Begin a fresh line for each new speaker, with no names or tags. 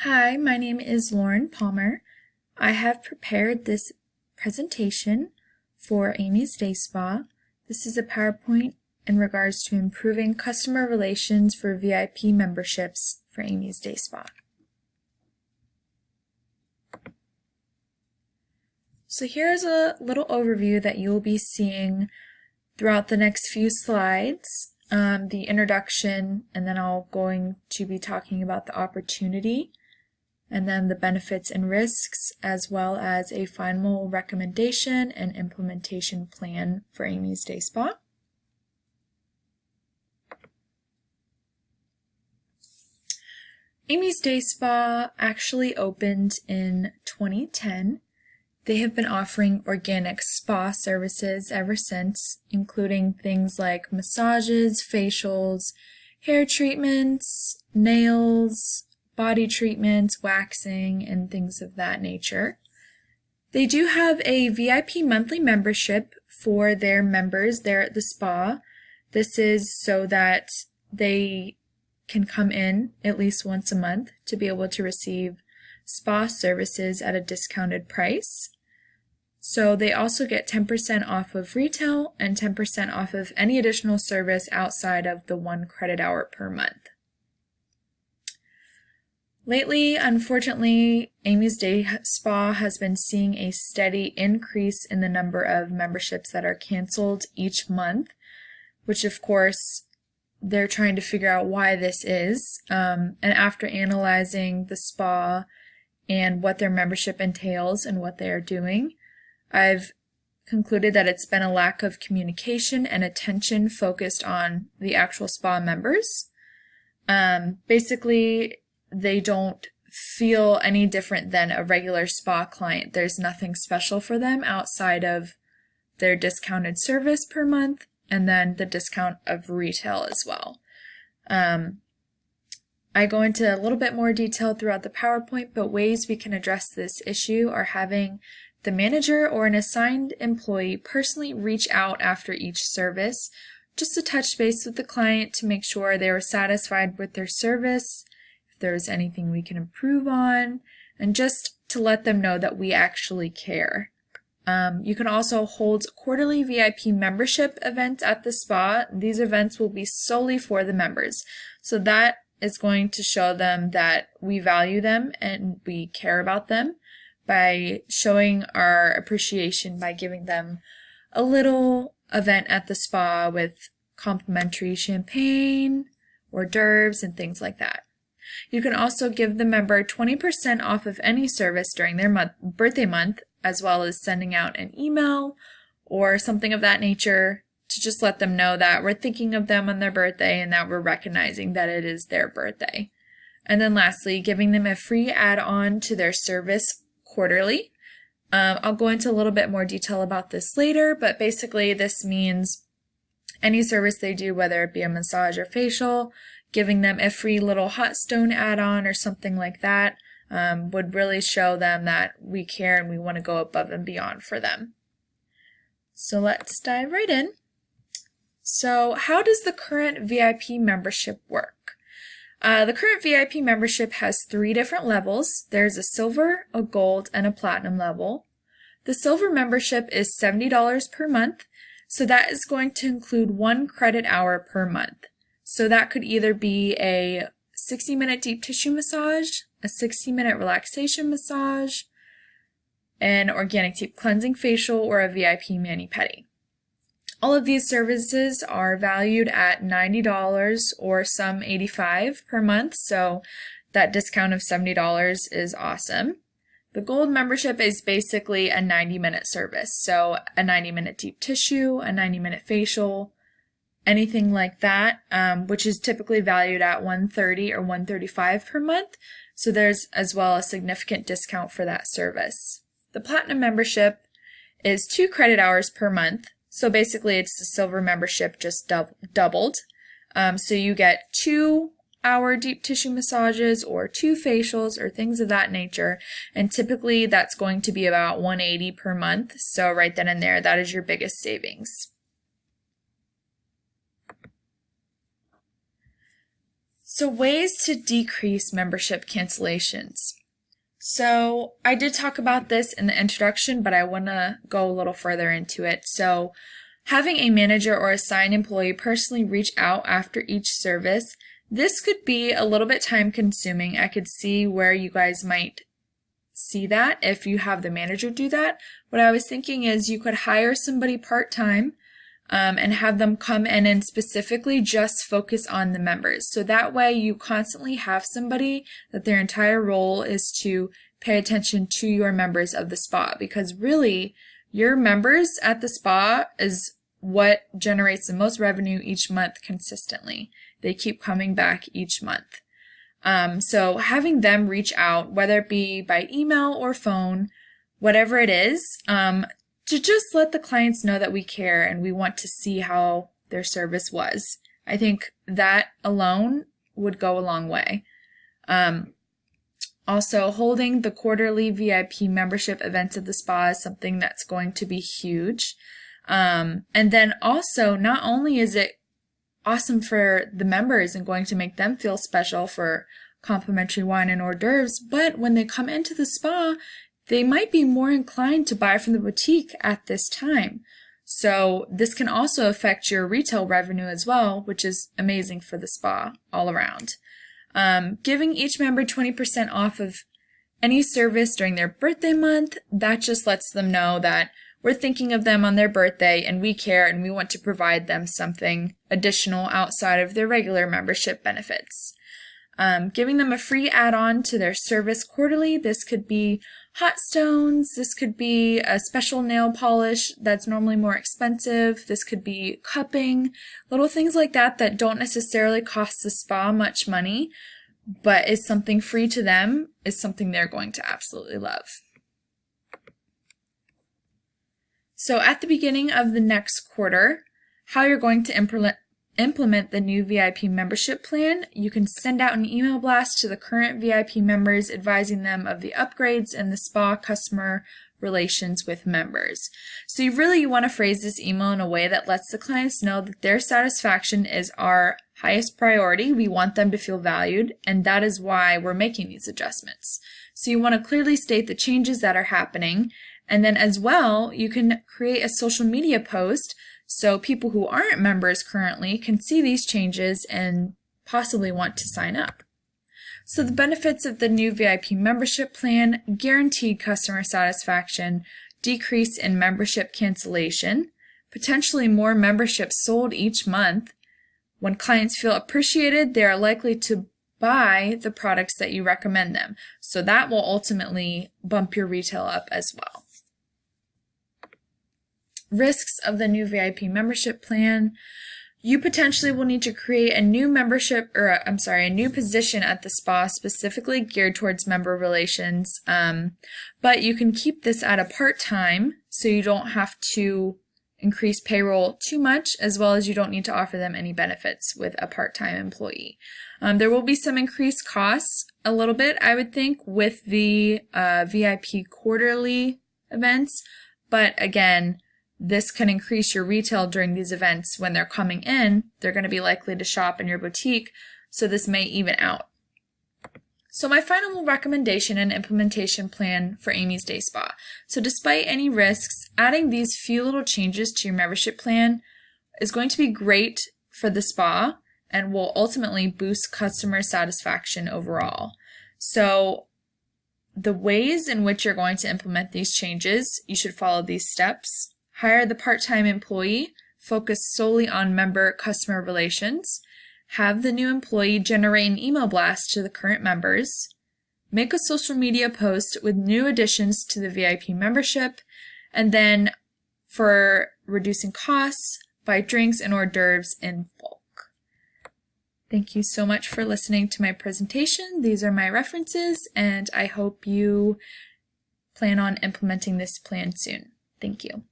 Hi, my name is Lauren Palmer. I have prepared this presentation for Amy's Day Spa. This is a PowerPoint in regards to improving customer relations for VIP memberships for Amy's Day Spa. So here's a little overview that you'll be seeing throughout the next few slides. The introduction, and then I'm going to be talking about the opportunity, and then the benefits and risks, as well as a final recommendation and implementation plan for Amy's Day Spa. Amy's Day Spa actually opened in 2010. They have been offering organic spa services ever since, including things like massages, facials, hair treatments, nails, body treatments, waxing, and things of that nature. They do have a VIP monthly membership for their members there at the spa. This is so that they can come in at least once a month to be able to receive spa services at a discounted price. So they also get 10% off of retail and 10% off of any additional service outside of the 1 credit hour per month. Lately, unfortunately, Amy's Day Spa has been seeing a steady increase in the number of memberships that are canceled each month, which of course they're trying to figure out why this is. And after analyzing the spa and what their membership entails and what they are doing, I've concluded that it's been a lack of communication and attention focused on the actual spa members. Basically, they don't feel any different than a regular spa client. There's nothing special for them outside of their discounted service per month and then the discount of retail as well. I go into a little bit more detail throughout the PowerPoint, but ways we can address this issue are having the manager or an assigned employee personally reach out after each service just to touch base with the client to make sure they were satisfied with their service, if there's anything we can improve on, and just to let them know that we actually care. You can also hold quarterly VIP membership events at the spa. These events will be solely for the members. So that is going to show them that we value them and we care about them by showing our appreciation by giving them a little event at the spa with complimentary champagne, hors d'oeuvres, and things like that. You can also give the member 20% off of any service during their birthday month, as well as sending out an email or something of that nature to just let them know that we're thinking of them on their birthday and that we're recognizing that it is their birthday. And then lastly, giving them a free add-on to their service quarterly. I'll go into a little bit more detail about this later, but basically this means any service they do, whether it be a massage or facial, giving them a free little hot stone add-on or something like that would really show them that we care and we want to go above and beyond for them. So let's dive right in. So how does the current VIP membership work? The current VIP membership has 3 different levels. There's a silver, a gold, and a platinum level. The silver membership is $70 per month, so that is going to include 1 credit hour per month. So that could either be a 60-minute deep tissue massage, a 60-minute relaxation massage, an organic deep cleansing facial, or a VIP mani-pedi. All of these services are valued at $90 or some $85 per month, so that discount of $70 is awesome. The gold membership is basically a 90-minute service, so a 90-minute deep tissue, a 90-minute facial, anything like that, which is typically valued at $130 or $135 per month, so there's as well a significant discount for that service. The platinum membership is 2 credit hours per month. So basically it's the silver membership just doubled. So you get 2-hour deep tissue massages or 2 facials or things of that nature. And typically that's going to be about $180 per month. So right then and there, that is your biggest savings. So ways to decrease membership cancellations. So I did talk about this in the introduction, but I want to go a little further into it. So having a manager or assigned employee personally reach out after each service, this could be a little bit time consuming. I could see where you guys might see that if you have the manager do that. What I was thinking is you could hire somebody part-time and have them come in and specifically just focus on the members. So that way you constantly have somebody that their entire role is to pay attention to your members of the spa, because really your members at the spa is what generates the most revenue each month consistently. They keep coming back each month. So having them reach out, whether it be by email or phone, whatever it is, to just let the clients know that we care and we want to see how their service was. I think that alone would go a long way. Also, holding the quarterly VIP membership events at the spa is something that's going to be huge. And then also, not only is it awesome for the members and going to make them feel special for complimentary wine and hors d'oeuvres, but when they come into the spa, they might be more inclined to buy from the boutique at this time. So this can also affect your retail revenue as well, which is amazing for the spa all around. Giving each member 20% off of any service during their birthday month, that just lets them know that we're thinking of them on their birthday and we care and we want to provide them something additional outside of their regular membership benefits. Giving them a free add-on to their service quarterly. This could be hot stones. This could be a special nail polish that's normally more expensive. This could be cupping, little things like that that don't necessarily cost the spa much money, but is something free to them, is something they're going to absolutely love. So at the beginning of the next quarter, how you're going to implement the new VIP membership plan, you can send out an email blast to the current VIP members advising them of the upgrades and the spa customer relations with members. So you want to phrase this email in a way that lets the clients know that their satisfaction is our highest priority. We want them to feel valued, and that is why we're making these adjustments. So you want to clearly state the changes that are happening, and then as well, you can create a social media post so people who aren't members currently can see these changes and possibly want to sign up. So the benefits of the new VIP membership plan: guaranteed customer satisfaction, decrease in membership cancellation, potentially more memberships sold each month. When clients feel appreciated, they are likely to buy the products that you recommend them. So that will ultimately bump your retail up as well. Risks of the new VIP membership plan: you potentially will need to create a new a new position at the spa specifically geared towards member relations. But you can keep this at a part-time, so you don't have to increase payroll too much, as well as you don't need to offer them any benefits with a part-time employee. There will be some increased costs, a little bit, I would think, with the VIP quarterly events, but again, this can increase your retail during these events. When they're coming in, they're going to be likely to shop in your boutique, so this may even out. So my final recommendation and implementation plan for Amy's Day Spa. So despite any risks, adding these few little changes to your membership plan is going to be great for the spa and will ultimately boost customer satisfaction overall. So the ways in which you're going to implement these changes, you should follow these steps. Hire the part-time employee, focus solely on member-customer relations. Have the new employee generate an email blast to the current members. Make a social media post with new additions to the VIP membership. And then for reducing costs, buy drinks and hors d'oeuvres in bulk. Thank you so much for listening to my presentation. These are my references, and I hope you plan on implementing this plan soon. Thank you.